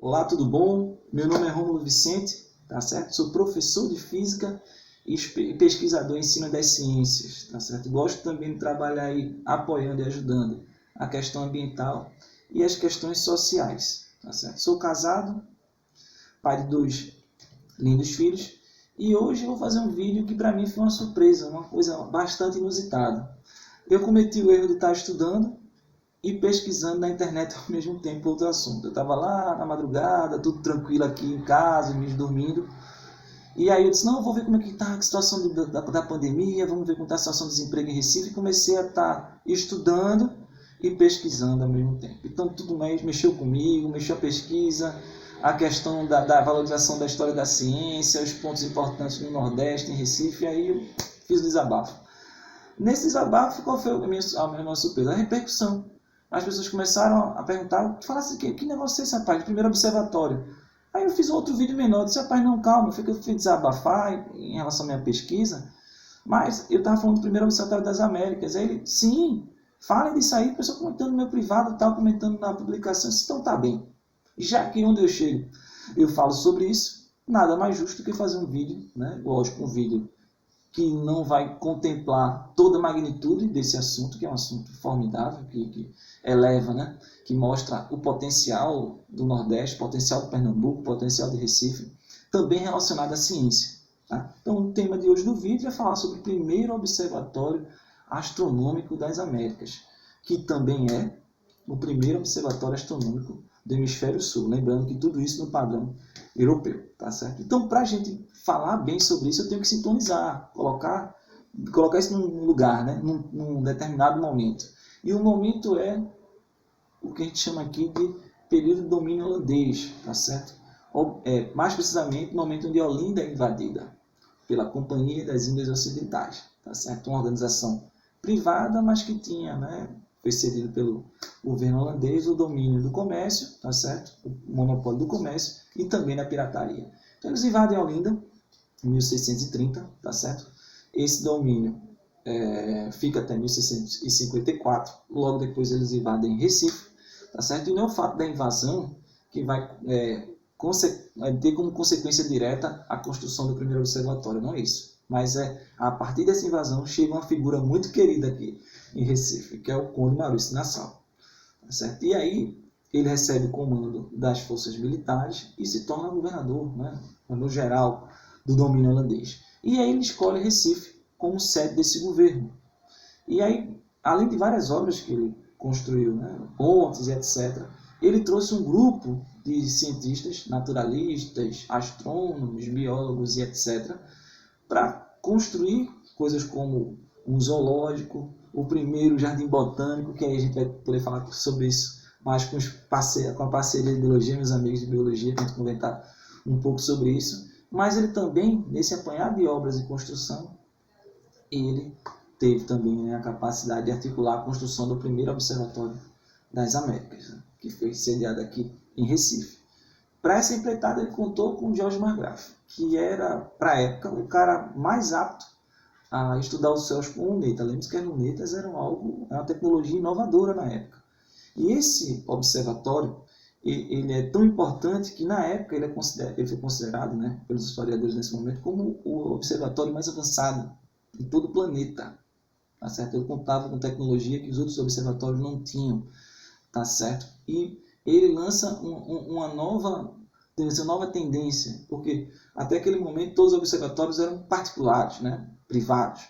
Olá, tudo bom? Meu nome é Rômulo Vicente, tá certo? Sou professor de Física e pesquisador em ensino das ciências, tá certo? Gosto também de trabalhar aí apoiando e ajudando a questão ambiental e as questões sociais, tá certo? Sou casado, pai de dois lindos filhos e hoje eu vou fazer um vídeo que para mim foi uma surpresa, uma coisa bastante inusitada. Eu cometi o erro de estar estudando e pesquisando na internet ao mesmo tempo outro assunto. Eu estava lá na madrugada, tudo tranquilo aqui em casa, me dormindo. E aí eu disse, não, eu vou ver como é que está a situação da pandemia, vamos ver como está a situação do desemprego em Recife. E comecei a estar estudando e pesquisando ao mesmo tempo. Então tudo mais mexeu comigo, mexeu a pesquisa, a questão da valorização da história da ciência, os pontos importantes no Nordeste, em Recife, e aí eu fiz o desabafo. Nesse desabafo, qual foi a minha surpresa? A repercussão. As pessoas começaram a perguntar, falasse que negócio é esse, rapaz? Primeiro observatório. Aí eu fiz um outro vídeo menor, disse, rapaz, não, calma, eu fui desabafar em relação à minha pesquisa, mas eu estava falando do primeiro observatório das Américas. Aí ele, sim, falem disso aí, o pessoal comentando no meu privado, tal, comentando na publicação, então tá bem. Já que onde eu chego eu falo sobre isso, nada mais justo que fazer um vídeo, né? Lógico, um vídeo que não vai contemplar toda a magnitude desse assunto, que é um assunto formidável, que eleva, né? Que mostra o potencial do Nordeste, o potencial do Pernambuco, o potencial de Recife, também relacionado à ciência. Tá? Então, o tema de hoje do vídeo é falar sobre o primeiro observatório astronômico das Américas, que também é o primeiro observatório astronômico do hemisfério sul. Lembrando que tudo isso no padrão europeu, tá certo? Então, para a gente falar bem sobre isso, eu tenho que sintonizar, colocar isso num lugar, né? num determinado momento. E o momento é o que a gente chama aqui de período de domínio holandês, tá certo? Mais precisamente, no momento onde Olinda é invadida pela Companhia das Índias Ocidentais, tá certo? Uma organização privada, mas que tinha, né, foi cedido pelo governo holandês o domínio do comércio, tá certo? O monopólio do comércio e também da pirataria. Então eles invadem Olinda em 1630, tá certo? Esse domínio fica até 1654, logo depois eles invadem Recife, tá certo? E não é o fato da invasão que vai ter como consequência direta a construção do primeiro observatório, não é isso. Mas a partir dessa invasão chega uma figura muito querida aqui em Recife, que é o Conde Maurício Nassau. Tá certo? E aí ele recebe o comando das forças militares e se torna governador, né, no geral do domínio holandês. E aí ele escolhe Recife como sede desse governo. E aí, além de várias obras que ele construiu, né, pontes e etc., ele trouxe um grupo de cientistas, naturalistas, astrônomos, biólogos e etc., para construir coisas como um zoológico, o primeiro jardim botânico, que aí a gente vai poder falar sobre isso mais com a parceria de biologia, meus amigos de biologia, para a gente comentar um pouco sobre isso. Mas ele também, nesse apanhado de obras de construção, ele teve também, né, a capacidade de articular a construção do primeiro observatório das Américas, né, que foi sediado aqui em Recife. Para essa empreitada, ele contou com George Marggraf, que era, para a época, o cara mais apto a estudar os céus com luneta. Lembre-se que as lunetas eram uma tecnologia inovadora na época. E esse observatório, ele é tão importante que, na época, ele foi considerado, né, pelos historiadores nesse momento, como o observatório mais avançado em todo o planeta. Tá certo? Ele contava com tecnologia que os outros observatórios não tinham. Tá certo? E ele lança uma nova tendência, porque até aquele momento todos os observatórios eram particulares, né? Privados.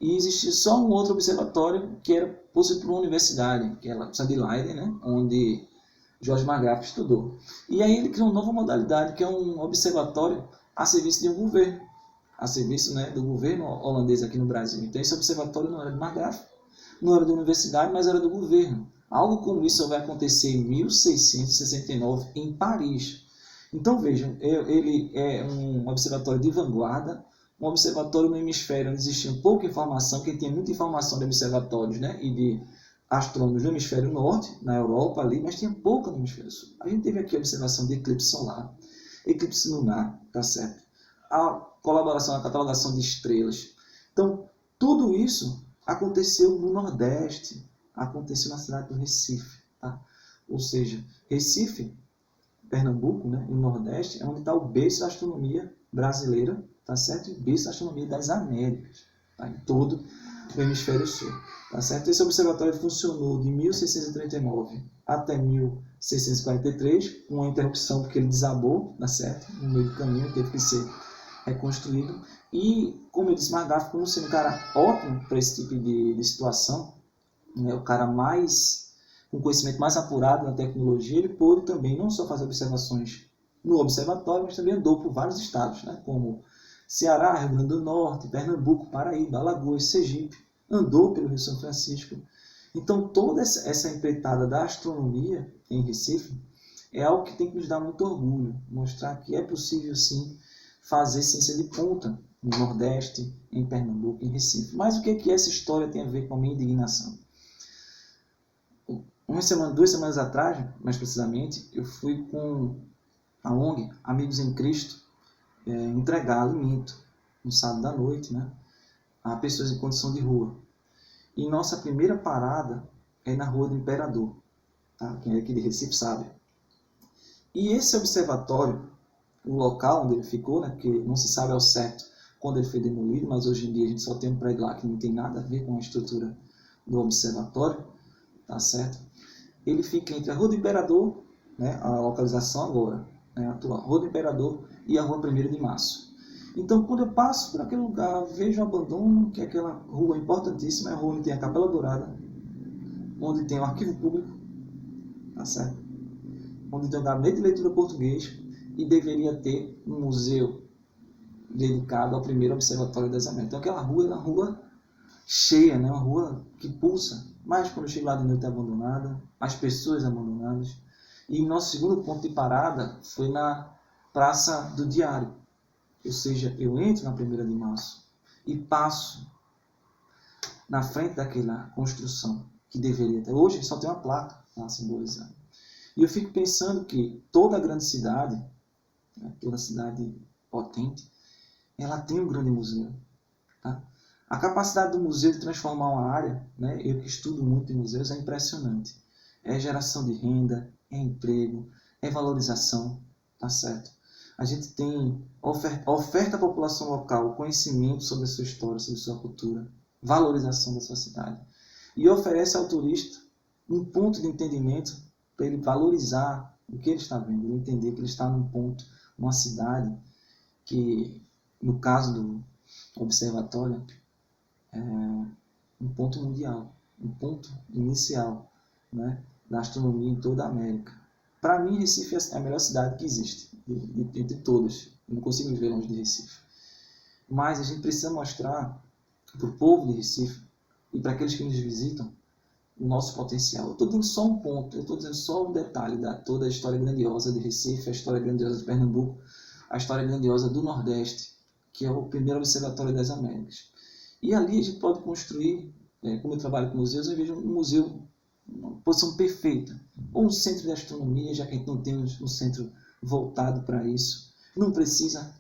E existia só um outro observatório que era possuído por uma universidade, que é a de Leiden, né? Onde George Marggraf estudou. E aí ele criou uma nova modalidade, que é um observatório a serviço de um governo, a serviço, né, do governo holandês aqui no Brasil. Então esse observatório não era de Marggraf, não era da universidade, mas era do governo. Algo como isso vai acontecer em 1669 em Paris. Então vejam, ele é um observatório de vanguarda, um observatório no hemisfério onde existia pouca informação, que tinha muita informação de observatórios, né, e de astrônomos no hemisfério norte, na Europa ali, mas tinha pouca no hemisfério sul. A gente teve aqui a observação de eclipse solar, eclipse lunar, tá certo? A colaboração na catalogação de estrelas. Então, tudo isso aconteceu no Nordeste, aconteceu na cidade do Recife. Tá? Ou seja, Recife Pernambuco, né, e o Nordeste, é onde está o berço da astronomia brasileira, tá certo? E o berço da astronomia das Américas, tá? Em todo o hemisfério sul, tá certo? Esse observatório funcionou de 1639 até 1643, com uma interrupção porque ele desabou, tá certo? No meio do caminho, teve que ser reconstruído. E, como eu disse, McGaff, como sendo um cara ótimo para esse tipo de situação, né, o cara mais com conhecimento mais apurado na tecnologia, ele pôde também não só fazer observações no observatório, mas também andou por vários estados, né, como Ceará, Rio Grande do Norte, Pernambuco, Paraíba, Alagoas, Sergipe, andou pelo Rio São Francisco. Então, toda essa empreitada da astronomia em Recife é algo que tem que nos dar muito orgulho, mostrar que é possível, sim, fazer ciência de ponta no Nordeste, em Pernambuco, em Recife. Mas o que essa história tem a ver com a minha indignação? Duas semanas atrás, mais precisamente, eu fui com a ONG Amigos em Cristo entregar alimento no sábado à noite, né, a pessoas em condição de rua. E nossa primeira parada é na Rua do Imperador. Tá? Quem é aqui de Recife sabe. E esse observatório, o local onde ele ficou, né, que não se sabe ao certo quando ele foi demolido, mas hoje em dia a gente só tem um prédio lá que não tem nada a ver com a estrutura do observatório, tá certo? Ele fica entre a Rua do Imperador, né, a localização agora, né, a atual Rua do Imperador, e a Rua 1º de Março. Então, quando eu passo por aquele lugar, vejo o abandono, que é aquela rua importantíssima, é a rua onde tem a Capela Dourada, onde tem o Arquivo Público, tá certo? Onde tem o Gabinete de Leitura Português, e deveria ter um museu dedicado ao primeiro Observatório das Américas. Então, aquela rua é uma rua cheia, né? Uma rua que pulsa, mas quando eu chego lá de noite é abandonada, as pessoas abandonadas. E nosso segundo ponto de parada foi na Praça do Diário, ou seja, eu entro na 1º de Março e passo na frente daquela construção que deveria ter. Hoje só tem uma placa lá simbolizando. E eu fico pensando que toda grande cidade, né, toda cidade potente, ela tem um grande museu. Tá? A capacidade do museu de transformar uma área, né, eu que estudo muito em museus, é impressionante. É geração de renda, é emprego, é valorização, tá certo? A gente tem oferta à população local conhecimento sobre a sua história, sobre a sua cultura, valorização da sua cidade. E oferece ao turista um ponto de entendimento para ele valorizar o que ele está vendo, ele entender que ele está num ponto, numa cidade que, no caso do observatório, é um ponto mundial, um ponto inicial, né, da astronomia em toda a América. Para mim, Recife é a melhor cidade que existe, entre todas. Eu não consigo viver longe de Recife. Mas a gente precisa mostrar para o povo de Recife e para aqueles que nos visitam o nosso potencial. Eu estou dando só um ponto, eu estou dizendo só um detalhe da toda a história grandiosa de Recife, a história grandiosa de Pernambuco, a história grandiosa do Nordeste, que é o primeiro Observatório das Américas. E ali a gente pode construir, como eu trabalho com museus, eu vejo um museu, uma posição perfeita, ou um centro de astronomia, já que a gente não tem um centro voltado para isso. Não precisa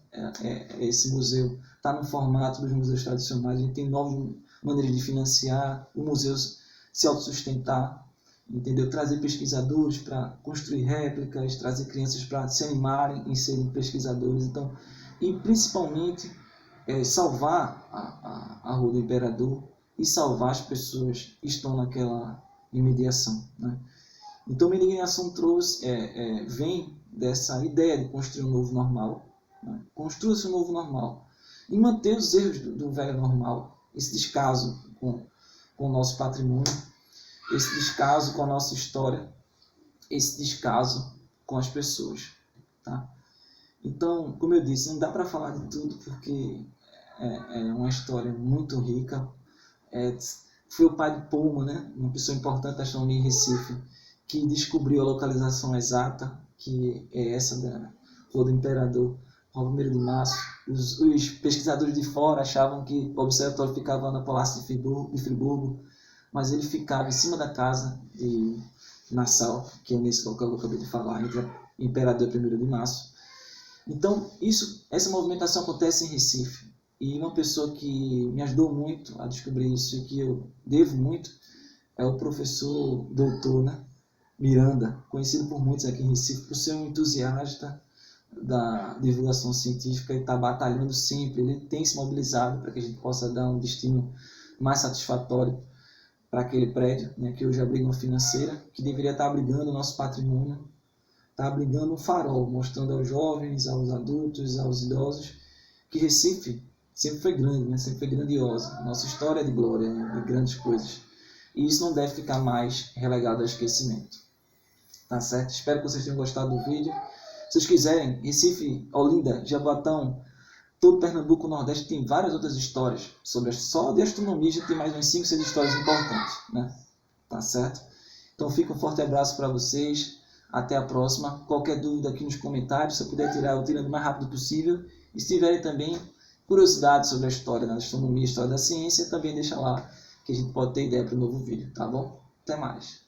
esse museu estar no formato dos museus tradicionais, a gente tem novas maneiras de financiar, o museu se autossustentar, entendeu? Trazer pesquisadores para construir réplicas, trazer crianças para se animarem em serem pesquisadores, então, e principalmente salvar a Rua do Imperador e salvar as pessoas que estão naquela imediação, né? Então, minha indignação vem dessa ideia de construir um novo normal, né? Construa-se um novo normal e manter os erros do velho normal, esse descaso com o nosso patrimônio, esse descaso com a nossa história, esse descaso com as pessoas, tá? Então, como eu disse, não dá para falar de tudo porque é uma história muito rica. Foi o pai de Pullman, né, uma pessoa importante da astronomia em Recife, que descobriu a localização exata, que é essa da Rua do Imperador, Rua 1º de Março. Os pesquisadores de fora achavam que o observatório ficava no Palácio de Friburgo, mas ele ficava em cima da casa de Nassau, que é nesse local que eu acabei de falar, entre Imperador e 1º de Março. Então, essa movimentação acontece em Recife. E uma pessoa que me ajudou muito a descobrir isso e que eu devo muito é o professor doutor, né, Miranda, conhecido por muitos aqui em Recife por ser um entusiasta da divulgação científica e está batalhando sempre. Ele tem se mobilizado para que a gente possa dar um destino mais satisfatório para aquele prédio, né, que hoje abriga uma financeira, que deveria estar abrigando o nosso patrimônio, está abrigando um farol, mostrando aos jovens, aos adultos, aos idosos, que Recife sempre foi grande, né, sempre foi grandiosa. Nossa história é de glória, né, de grandes coisas. E isso não deve ficar mais relegado ao esquecimento. Tá certo? Espero que vocês tenham gostado do vídeo. Se vocês quiserem, Recife, Olinda, Jaboatão, todo Pernambuco, Nordeste tem várias outras histórias. Só de astronomia já tem mais umas 5, 6 histórias importantes, né? Tá certo? Então fica um forte abraço para vocês. Até a próxima. Qualquer dúvida aqui nos comentários, se eu puder tirar, eu tiro o mais rápido possível. E se tiverem também curiosidade sobre a história da astronomia, a história da ciência, também deixa lá, que a gente pode ter ideia para um novo vídeo, tá bom? Até mais.